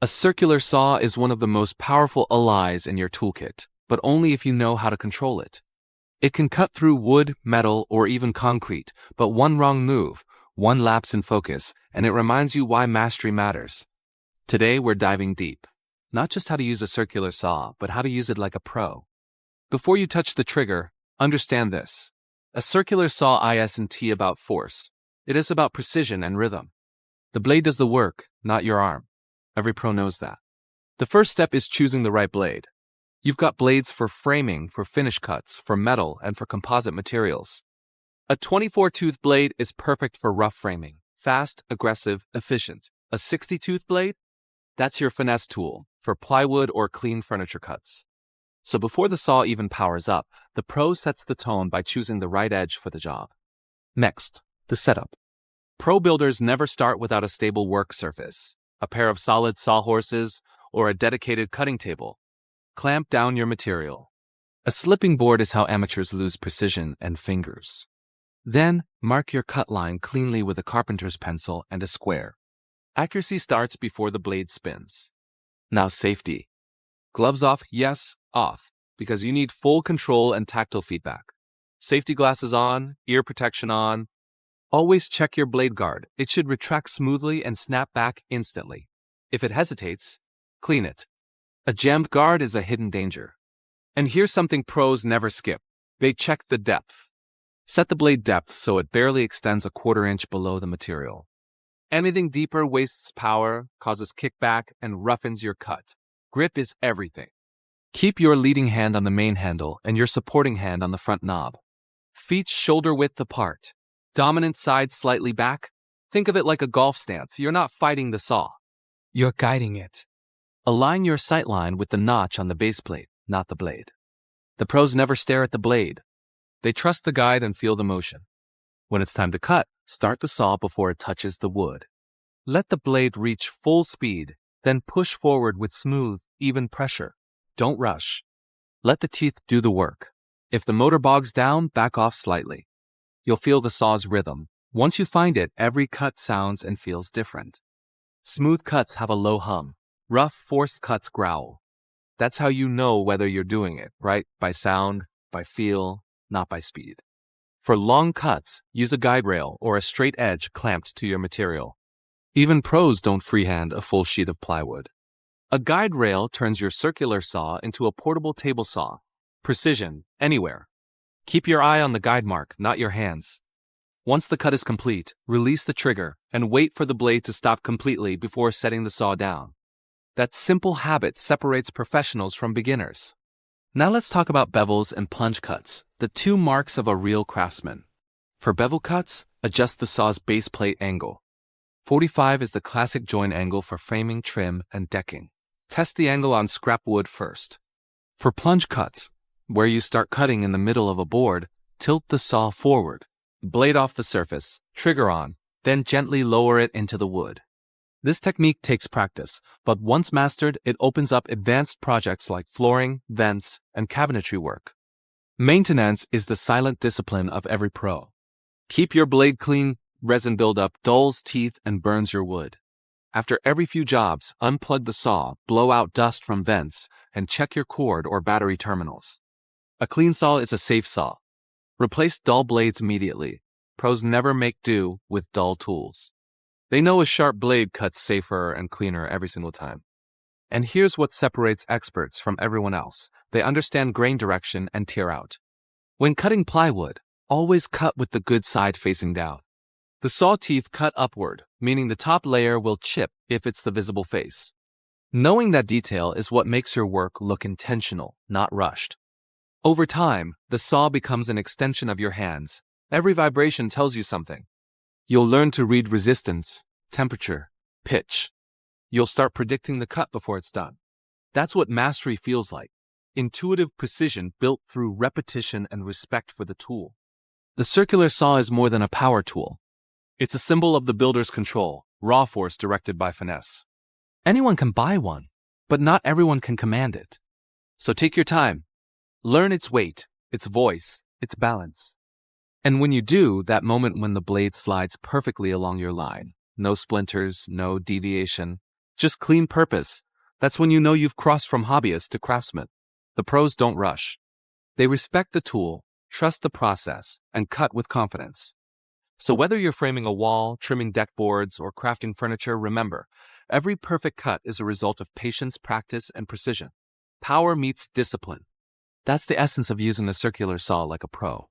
A circular saw is one of the most powerful allies in your toolkit, but only if you know how to control it. It can cut through wood, metal, or even concrete, but one wrong move, one lapse in focus, and it reminds you why mastery matters. Today we're diving deep. Not just how to use a circular saw, but how to use it like a pro. Before you touch the trigger, understand this. A circular saw isn't about force. It is about precision and rhythm. The blade does the work, not your arm. Every pro knows that. The first step is choosing the right blade. You've got blades for framing, for finish cuts, for metal, and for composite materials. A 24-tooth blade is perfect for rough framing. Fast, aggressive, efficient. A 60-tooth blade? That's your finesse tool, for plywood or clean furniture cuts. So before the saw even powers up, the pro sets the tone by choosing the right edge for the job. Next, the setup. Pro builders never start without a stable work surface, a pair of solid sawhorses, or a dedicated cutting table. Clamp down your material. A slipping board is how amateurs lose precision and fingers. Then, mark your cut line cleanly with a carpenter's pencil and a square. Accuracy starts before the blade spins. Now safety. Gloves off, yes, off, because you need full control and tactile feedback. Safety glasses on, ear protection on. Always check your blade guard. It should retract smoothly and snap back instantly. If it hesitates, clean it. A jammed guard is a hidden danger. And here's something pros never skip. They check the depth. Set the blade depth so it barely extends a quarter inch below the material. Anything deeper wastes power, causes kickback, and roughens your cut. Grip is everything. Keep your leading hand on the main handle and your supporting hand on the front knob. Feet shoulder width apart. Dominant side slightly back. Think of it like a golf stance. You're not fighting the saw. You're guiding it. Align your sightline with the notch on the base plate, not the blade. The pros never stare at the blade. They trust the guide and feel the motion. When it's time to cut, start the saw before it touches the wood. Let the blade reach full speed, then push forward with smooth, even pressure. Don't rush. Let the teeth do the work. If the motor bogs down, back off slightly. You'll feel the saw's rhythm. Once you find it, every cut sounds and feels different. Smooth cuts have a low hum. Rough, forced cuts growl. That's how you know whether you're doing it, right? By sound, by feel, not by speed. For long cuts, use a guide rail or a straight edge clamped to your material. Even pros don't freehand a full sheet of plywood. A guide rail turns your circular saw into a portable table saw. Precision, anywhere. Keep your eye on the guide mark, not your hands. Once the cut is complete, release the trigger and wait for the blade to stop completely before setting the saw down. That simple habit separates professionals from beginners. Now let's talk about bevels and plunge cuts, the two marks of a real craftsman. For bevel cuts, adjust the saw's base plate angle. 45 is the classic join angle for framing, trim, and decking. Test the angle on scrap wood first. For plunge cuts, where you start cutting in the middle of a board, tilt the saw forward. Blade off the surface, trigger on, then gently lower it into the wood. This technique takes practice, but once mastered, it opens up advanced projects like flooring, vents, and cabinetry work. Maintenance is the silent discipline of every pro. Keep your blade clean, resin buildup dulls teeth and burns your wood. After every few jobs, unplug the saw, blow out dust from vents, and check your cord or battery terminals. A clean saw is a safe saw. Replace dull blades immediately. Pros never make do with dull tools. They know a sharp blade cuts safer and cleaner every single time. And here's what separates experts from everyone else. They understand grain direction and tear out. When cutting plywood, always cut with the good side facing down. The saw teeth cut upward, meaning the top layer will chip if it's the visible face. Knowing that detail is what makes your work look intentional, not rushed. Over time, the saw becomes an extension of your hands. Every vibration tells you something. You'll learn to read resistance, temperature, pitch. You'll start predicting the cut before it's done. That's what mastery feels like. Intuitive precision built through repetition and respect for the tool. The circular saw is more than a power tool. It's a symbol of the builder's control, raw force directed by finesse. Anyone can buy one, but not everyone can command it. So take your time. Learn its weight, its voice, its balance. And when you do, that moment when the blade slides perfectly along your line, no splinters, no deviation, Just clean purpose. That's when you know you've crossed from hobbyist to craftsman. The pros don't rush. They respect the tool, trust the process, and cut with confidence. So whether you're framing a wall, trimming deck boards, or crafting furniture, remember, every perfect cut is a result of patience, practice, and precision. Power meets discipline. That's the essence of using a circular saw like a pro.